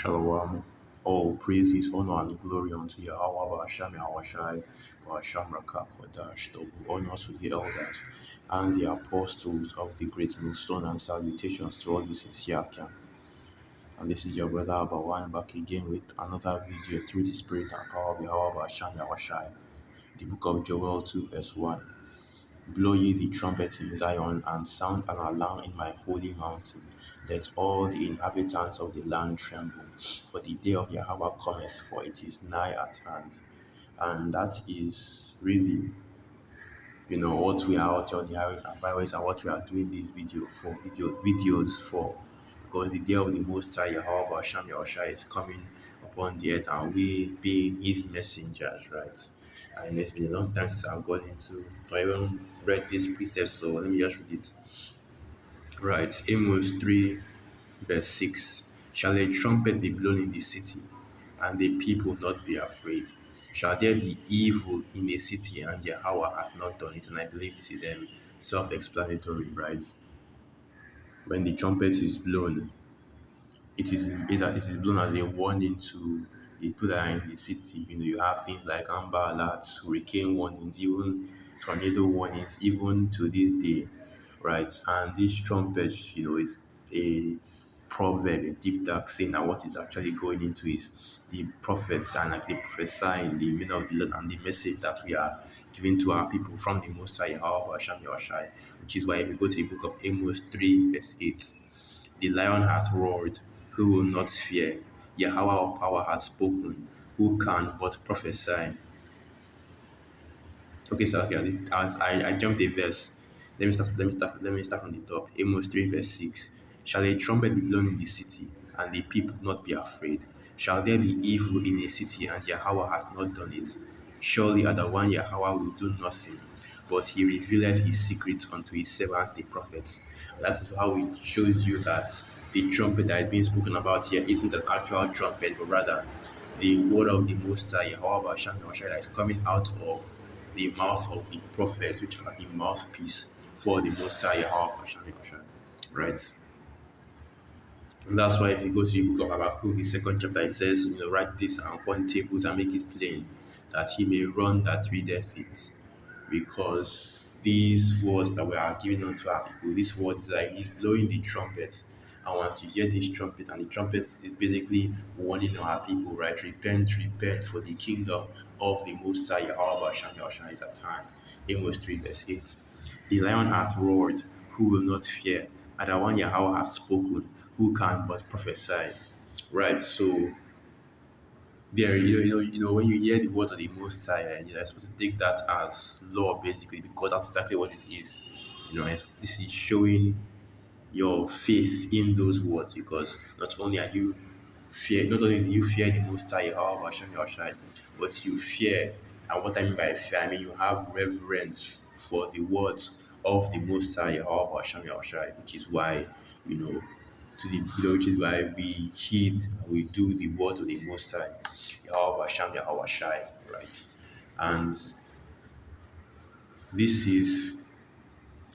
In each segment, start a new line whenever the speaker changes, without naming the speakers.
Shalom. All praises, honor, and glory unto Yahweh, Basham Yahweh, Basham Raka Kodash, double honor to the elders and the apostles of the great millstone, and salutations to all the sincere camp. And this is your brother Abawan back again with another video through the spirit and power of Yahweh, Basham Yahweh. The book of Joel 2, verse 1. Blow ye the trumpet in Zion, and sound an alarm in my holy mountain. Let all the inhabitants of the land tremble, for the day of Yahweh cometh, for it is nigh at hand. And that is really, what we are out on the highways and byways, and what we are doing this videos for. Because the day of the Most High Yahweh Hashem Yahushua is coming upon the earth, and we being His messengers, right? And it's been a long time since I've gone into or even read this precept, so let me just read it. Right, Amos 3, verse 6. Shall a trumpet be blown in the city, and the people not be afraid? Shall there be evil in a city, and Yahweh hath not done it? And I believe this is self-explanatory, right? When the trumpet is blown, it is blown as a warning to the people that are in the city. You have things like amber alerts, hurricane warnings, even tornado warnings, even to this day, right? And this trumpet, is a proverb, a deep dark saying that what is actually going into is the prophets and like the prophesying the meaning of the Lord and the message that we are giving to our people from the Most High Yahweh Hashem Yahushai, which is why if you go to the book of Amos 3, verse 8, the lion hath roared, who will not fear? Yahweh of power hath spoken, who can but prophesy? Okay, so okay, as I jumped a verse. Let me start from the top. Amos 3, verse 6. Shall a trumpet be blown in the city, and the people not be afraid? Shall there be evil in a city, and Yahweh hath not done it? Surely at the one Yahweh will do nothing, but he revealeth his secrets unto his servants the prophets. That is how it shows you that the trumpet that is being spoken about here isn't an actual trumpet, but rather the word of the Most High, Yahweh Hashem that is coming out of the mouth of the prophets, which are the mouthpiece for the Most High, Yahweh Hashem, right? And that's why if you go to the book of Habakkuk, the second chapter, it says, write this upon tables and make it plain, that he may run that readeth it. Because these words that we are giving unto our people, this word is like he's blowing the trumpet. And once you hear this trumpet, and the trumpet is basically warning our people, right? Repent, repent, for the kingdom of the Most High Yahweh Hashem is at hand. Amos 3, verse 8. The lion hath roared, who will not fear? And the one Yahweh hath spoken, who can but prophesy? Right, so there, when you hear the word of the Most High, you're supposed to take that as law, basically, because that's exactly what it is. This is showing your faith in those words, because not only do you fear the Most High, Yahweh Hashem Yahushai, but you fear, and what I mean by fear, I mean you have reverence for the words of the Most High, Yahweh Hashem Yahushai, which is why, which is why we heed, we do the words of the Most High, Yahweh Hashem Yahushai, right? And this is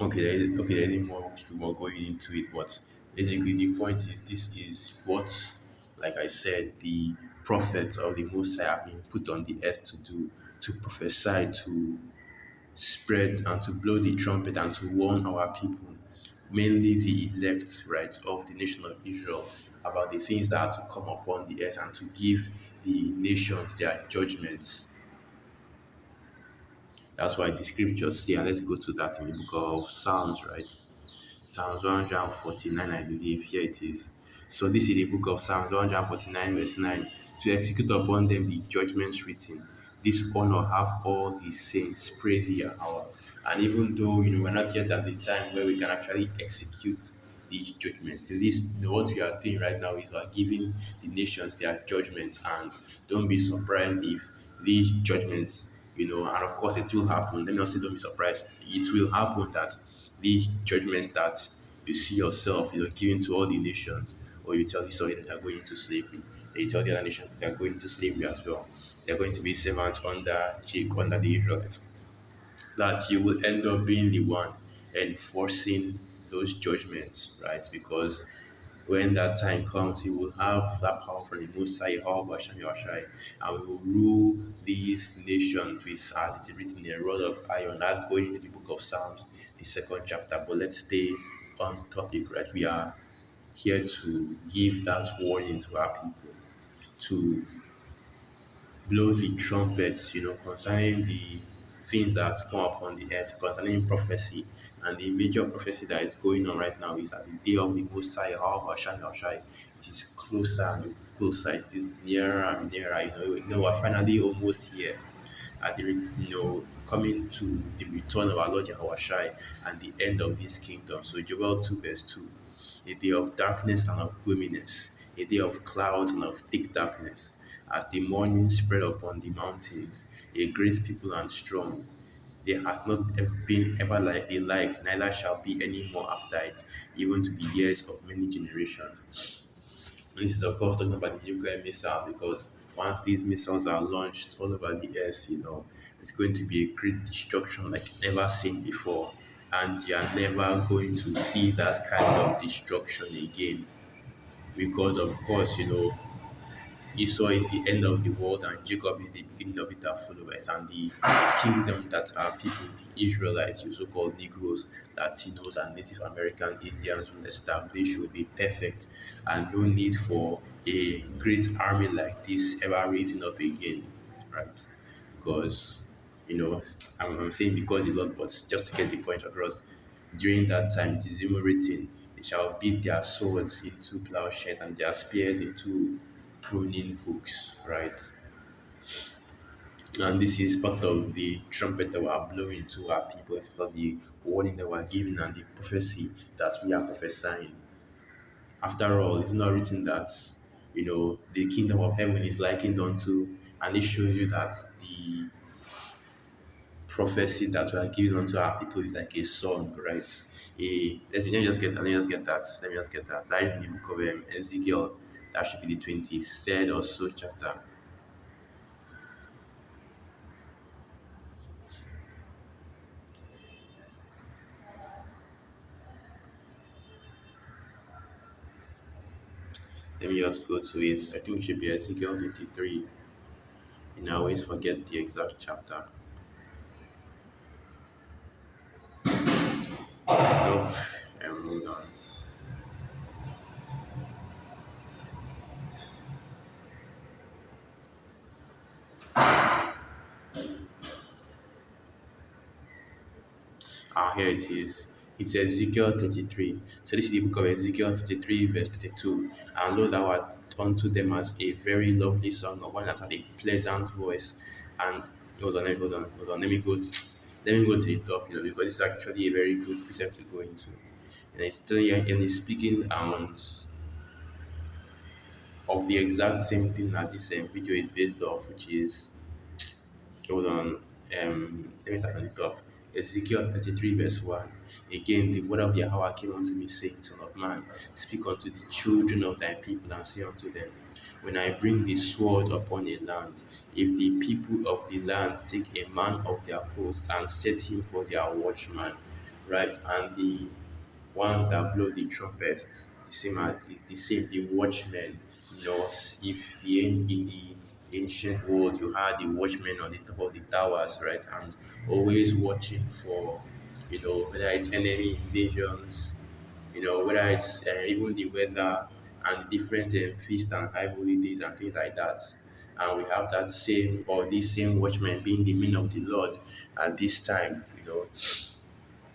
there isn't more going into it, but basically the point is this is what, like I said, the prophets of the Most High have been put on the earth to do, to prophesy, to spread and to blow the trumpet and to warn our people, mainly the elect, right, of the nation of Israel, about the things that are to come upon the earth, and to give the nations their judgments. That's why the scriptures say, and let's go to that in the book of Psalms, right? Psalms 149, I believe. Here it is. So this is the book of Psalms 149, verse 9. To execute upon them the judgments written. This honor have all his saints. Praise Yahweh. And even though we're not yet at the time where we can actually execute these judgments, at least what we are doing right now is we are giving the nations their judgments. And don't be surprised if these judgments, and of course it will happen. Let me not say don't be surprised. It will happen that these judgments that you see yourself, giving to all the nations, or you tell Israel that they are going into slavery, they tell the other nations they are going into slavery as well. They are going to be servants under the Israelites. That you will end up being the one enforcing those judgments, right? Because When that time comes, he will have that power from the Most High, Yahweh Hashem Yahshai, and we will rule these nations with, as it is written, a rod of iron. That's going into the book of Psalms, the second chapter. But let's stay on topic, right? We are here to give that warning to our people, to blow the trumpets, concerning the things that come upon the earth, concerning prophecy. And the major prophecy that is going on right now is that the day of the Most High, Yahweh, it is closer and closer. It is nearer and nearer. We're finally almost here at the coming to the return of our Lord Yahushua and the end of this kingdom. So Joel 2 verse 2, a day of darkness and of gloominess, a day of clouds and of thick darkness, as the morning spread upon the mountains, a great people and strong. There hath not ever been ever like a like, neither shall be any more after it, even to the years of many generations. This is of course talking about the nuclear missile, because once these missiles are launched all over the earth, it's going to be a great destruction like never seen before. And you are never going to see that kind of destruction again. Because of course, Esau is the end of the world and Jacob is the beginning of it that followeth. And the kingdom that are people, the Israelites, you so-called Negroes, Latinos, and Native American Indians will establish will be perfect, and no need for a great army like this ever raising up again, right? Because, I'm saying because a lot, but just to get the point across, during that time it is even written, they shall beat their swords into plowshares and their spears into pruning hooks, right? And this is part of the trumpet that we are blowing to our people. It's part of the warning that we are giving and the prophecy that we are prophesying. After all, it's not written that, the kingdom of heaven is likened unto, and it shows you that the prophecy that we are giving unto our people is like a song, right? Let me just get that. Let me just get that. Let me just get that. That is in the book of Ezekiel. That should be the 23rd or so chapter. Let me just go to it. I think it should be Ezekiel 23. And I always forget the exact chapter. Nope. Hold on. Here it is. It's Ezekiel 33. So this is the book of Ezekiel 33, verse 32. And lo, thou art unto them as a very lovely song, or one that had a pleasant voice. And hold on. Let me go to the top, because it's actually a very good precept to go into. And it's speaking of the exact same thing that this video is based off, which is, hold on. Let me start from the top. Ezekiel 33, verse 1. Again, the word of Yahweh came unto me, saying, Son of man, speak unto the children of thy people, and say unto them, when I bring the sword upon a land, if the people of the land take a man of their coast and set him for their watchman, right? And the ones that blow the trumpet, the watchmen. If in the ancient world you had the watchmen on the top of the towers, right, and always watching for, whether it's enemy invasions, whether it's even the weather and different feast and high holidays and things like that. And we have that same or these same watchmen being the men of the Lord at this time,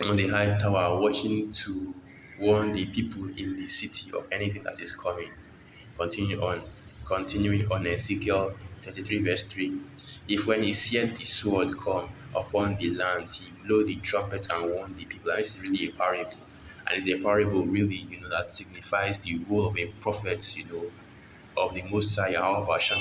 on the high tower, watching to warn the people in the city of anything that is coming. Continue on, Continuing on Ezekiel 33, verse 3. If when he seeth the sword come upon the land, he blow the trumpet and warn the people. And this is really a parable. And it's a parable, really, that signifies the role of a prophet, of the Most High Yahweh Hashem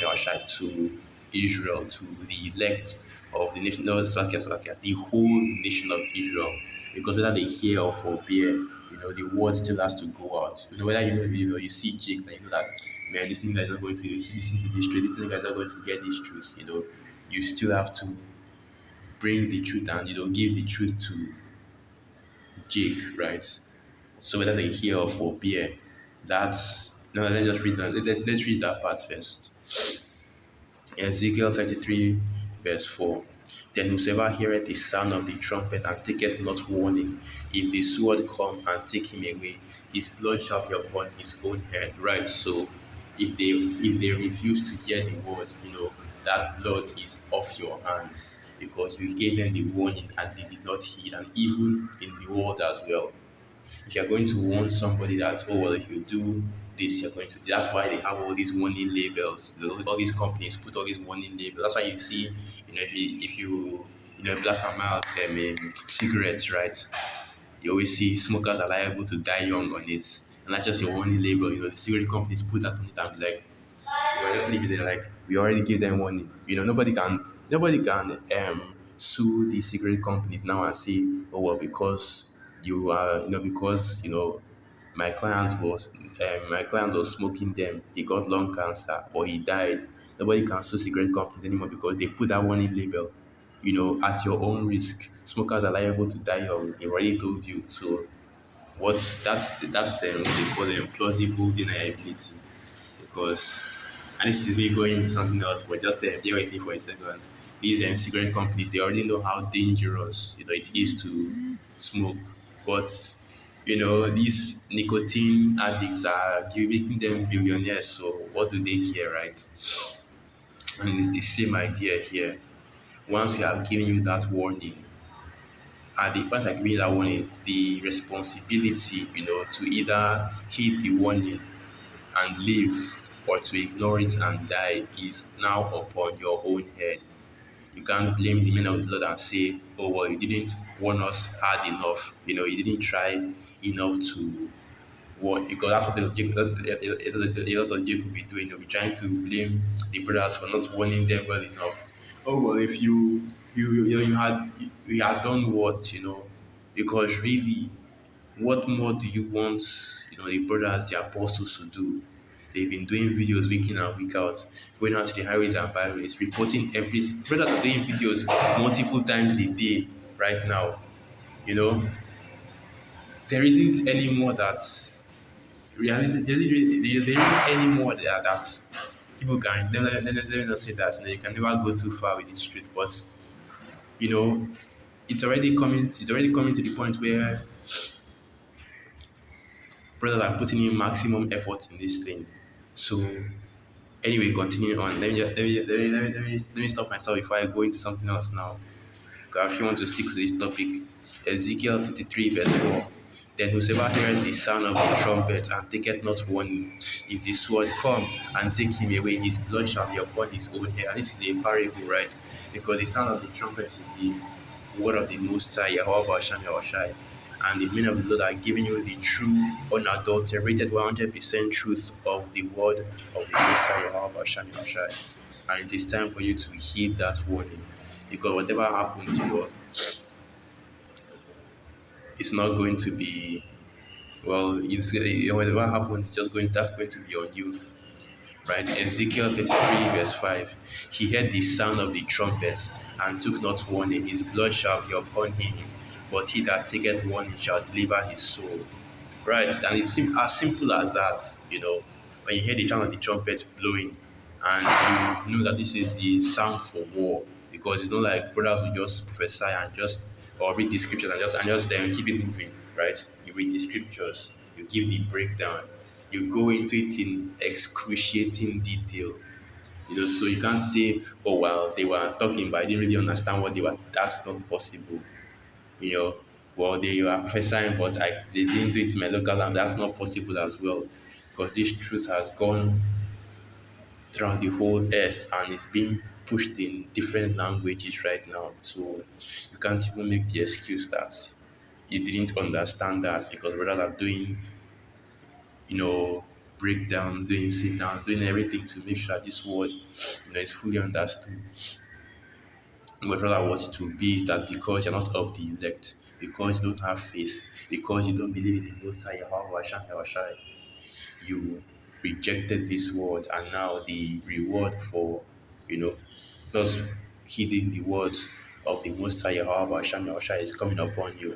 to Israel, to the elect of the nation, no, the whole nation of Israel. Because whether they hear or forbear, the word still has to go out. Whether you see Jake, and you know that, man, this nigga is not going to listen to this truth, this nigga is not going to get this truth, you still have to bring the truth and give the truth to Jake, right? So whether they hear or forbear, That's no. Let's just read that. Let's read that part first. Ezekiel 33, verse 4. Then whosoever heareth the sound of the trumpet and taketh not warning, if the sword come and take him away, his blood shall be upon his own head. Right. So if they refuse to hear the word, that blood is off your hands because you gave them the warning and they did not heed, and even in the world as well. If you're going to warn somebody that, oh well, if you do this, you're going to, that's why they have all these warning labels. All these companies put all these warning labels. That's why you see, if you black and mild cigarettes, right? You always see smokers are liable to die young on it. And that's just a warning label. The cigarette companies put that on it and be like, just leave it there. Like, we already give them warning. Nobody can sue the cigarette companies now and say, oh well, because my client was smoking them, he got lung cancer or he died. Nobody can sue cigarette companies anymore because they put that warning label. At your own risk, smokers are liable to die young. They already told you. So that's what they call plausible deniability, because, and this is me going into something else, but just bear with me for a second. These cigarette companies, they already know how dangerous it is to smoke, but these nicotine addicts are making them billionaires. So what do they care, right? And it's the same idea here. Once we have given you that warning, and once I give you that warning, the responsibility, to either heed the warning and live, or to ignore it and die, is now upon your own head. You can't blame the men of the Lord and say, oh, well, you didn't warn us hard enough. You didn't try enough to warn, because that's what a lot of Jacob will be doing. They'll be trying to blame the brothers for not warning them well enough. Oh, well, if you had done what, because really, what more do you want, the brothers, the apostles to do? They've been doing videos week in and week out, going out to the highways and byways, reporting every. Brothers are doing videos multiple times a day right now. You know, there isn't any more that's realistic. There isn't any more that people can. Let me not say that. You can never go too far with this truth, but you know, it's already coming. It's already coming to the point where brothers are putting in maximum effort in this thing. So anyway, continuing on. Let me stop myself before I go into something else now. Because I actually want to stick to this topic. Ezekiel 53 verse 4. Then whosoever heareth the sound of the trumpet and taketh not warning, if the sword come and take him away, his blood shall be upon his own head. And this is a parable, right? Because the sound of the trumpet is the word of the Most High, Yahweh Hashem Yahushai. And the men of the Lord are giving you the true, unadulterated, 100% truth of the word of the Most High, Yahweh Hashem Yahushai. And it is time for you to heed that warning. Because whatever happens, it's not going to be, well, whatever happens, that's going to be on you. Right? Ezekiel 33 verse 5. He heard the sound of the trumpet and took not warning, his blood shall be upon him, but he that taketh warning shall deliver his soul. Right? And it's as simple as that, when you hear the sound of the trumpet blowing and you know that this is the sound for war, because it's not like brothers will just prophesy and just, or read the scriptures and just then keep it moving, right? You read the scriptures, you give the breakdown, you go into it in excruciating detail. So you can't say, oh well, they were talking but I didn't really understand what they were. That's not possible. you know, well, they were prophesying, but they didn't do it in my local language. That's not possible as well, because this truth has gone throughout the whole earth and is being pushed in different languages right now. So you can't even make the excuse that you didn't understand that, because brothers are doing, breakdown, doing sit downs, doing everything to make sure that this word, is fully understood. But rather, what it will be is that because you're not of the elect, because you don't have faith, because you don't believe in the Most High Yahweh Shai, you rejected this word, and now the reward for, thus heeding the words of the Most High Yahweh Shai is coming upon you.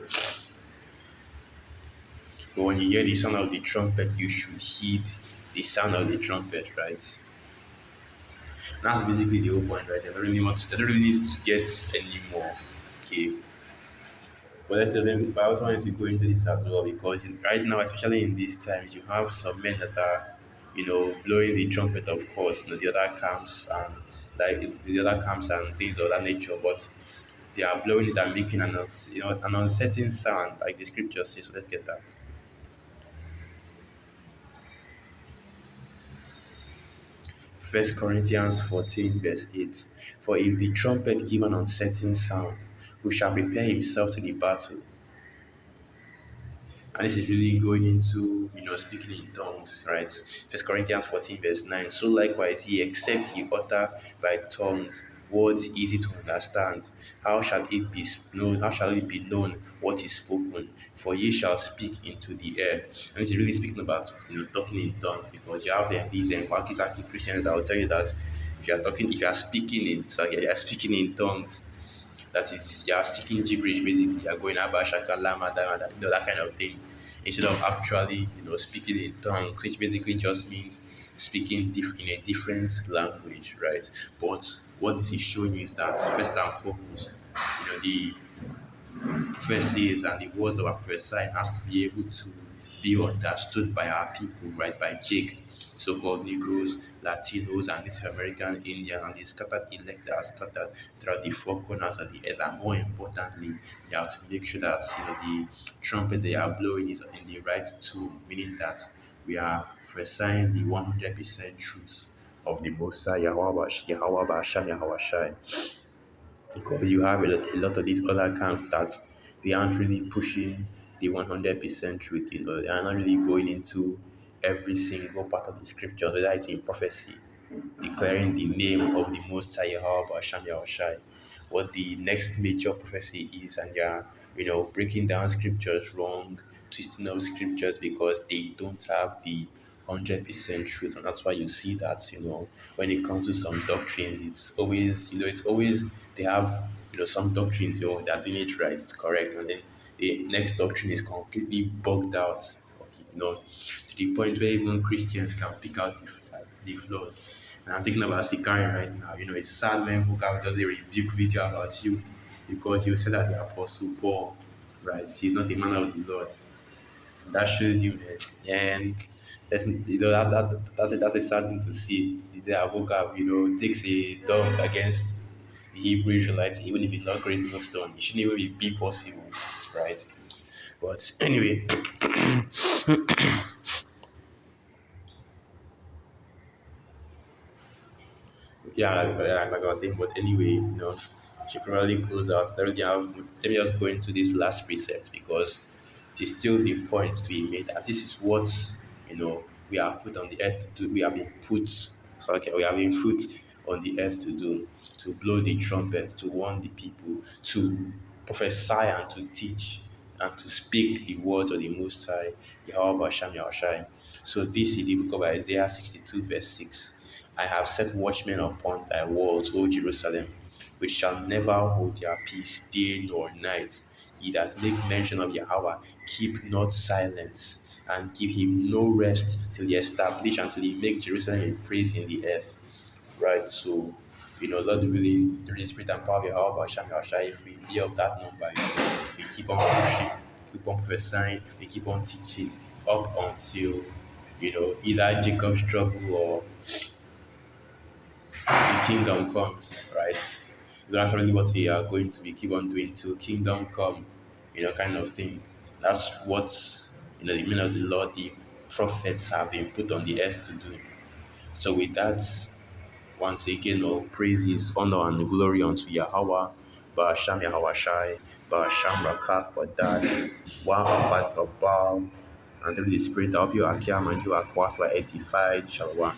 But when you hear the sound of the trumpet, you should heed the sound of the trumpet, right? And that's basically the whole point, right? They don't really need to get any more. Okay. But but I also wanted to go into this as well because right now, especially in these times, you have some men that are, blowing the trumpet, of course, the other camps and the other camps and things of that nature, but they are blowing it and making an uncertain sound, like the scripture says. So let's get that. First Corinthians 14, verse 8. For if the trumpet give an uncertain sound, who shall prepare himself to the battle? And this is really going into, speaking in tongues, right? First Corinthians 14, verse 9. So likewise, ye except ye utter by tongues words easy to understand, how shall it be known what is spoken? For ye shall speak into the air. And this is really speaking about talking in tongues, because you have these wacky Christians that will tell you that if you are speaking in you are speaking in tongues, that is, you are speaking gibberish basically. You are going about shaka lama dama, that kind of thing, instead of actually speaking in tongues, which basically just means speaking in a different language, right? But what this is showing you is that first and foremost, the prophecies and the words of our prophesy has to be able to be understood by our people, right? By Jake, so-called Negroes, Latinos, and Native American Indians, and the scattered elect that are scattered throughout the four corners of the earth. And more importantly, you have to make sure that the trumpet they are blowing is in the right tune, meaning that we are prophesying the 100% truth of the Most High Yahweh, Yahweh Basham Yahweh Shai, because you have a lot of these other camps that they aren't really pushing the 100% truth. They are not really going into every single part of the scripture, whether it's in prophecy, declaring the name of the Most High Yahweh Hashem Yahushai, what the next major prophecy is, and they're breaking down scriptures wrong, twisting up scriptures because they don't have the 100% truth. And that's why you see that when it comes to some doctrines, it's always they have some doctrines, they're doing it right, it's correct, and then the next doctrine is completely bugged out, okay, to the point where even Christians can pick out the flaws. And I'm thinking about Sikari right now. It's sad when Buka does a rebuke video about you because you said that the Apostle Paul, right, he's not a man of the Lord. That shows you, man. And that's a sad thing to see. The day Avoka, takes a dog against the Hebrew Israelites, even if it's not great milestone, it shouldn't even be possible, right? But anyway, yeah, like I was saying, but anyway, she probably close out. Let me just go into this last precept because it is still the point to be made that this is what we are put on the earth to do. We have been put, so okay, we have been put on the earth to do, to blow the trumpet, to warn the people, to prophesy and to teach and to speak the words of the Most High, Yahweh Basham Yahushai. So this is the book of Isaiah 62, verse 6. I have set watchmen upon thy walls, O Jerusalem, which shall never hold their peace day nor night. Ye that make mention of Yahweh, keep not silence, and give him no rest till he establish and till he make Jerusalem a praise in the earth. Right, so Lord willing, through the spirit and power of Yahweh, Hashem Yahshua, if we be of that number, we keep on pushing, keep on prophesying, we keep on teaching up until either Jacob's trouble or the kingdom comes, right? That's really what we are going to be keep on doing till kingdom come, kind of thing. That's what the men of the Lord, the prophets have been put on the earth to do. So with that, once again, all praises, honor, and glory unto Yahweh, Ba'asham Yahweh Ba'asham Rakak Wadad, Wa Abad Babal, and through the Spirit of you, Akia Manju Akwatwa edified, Shalom.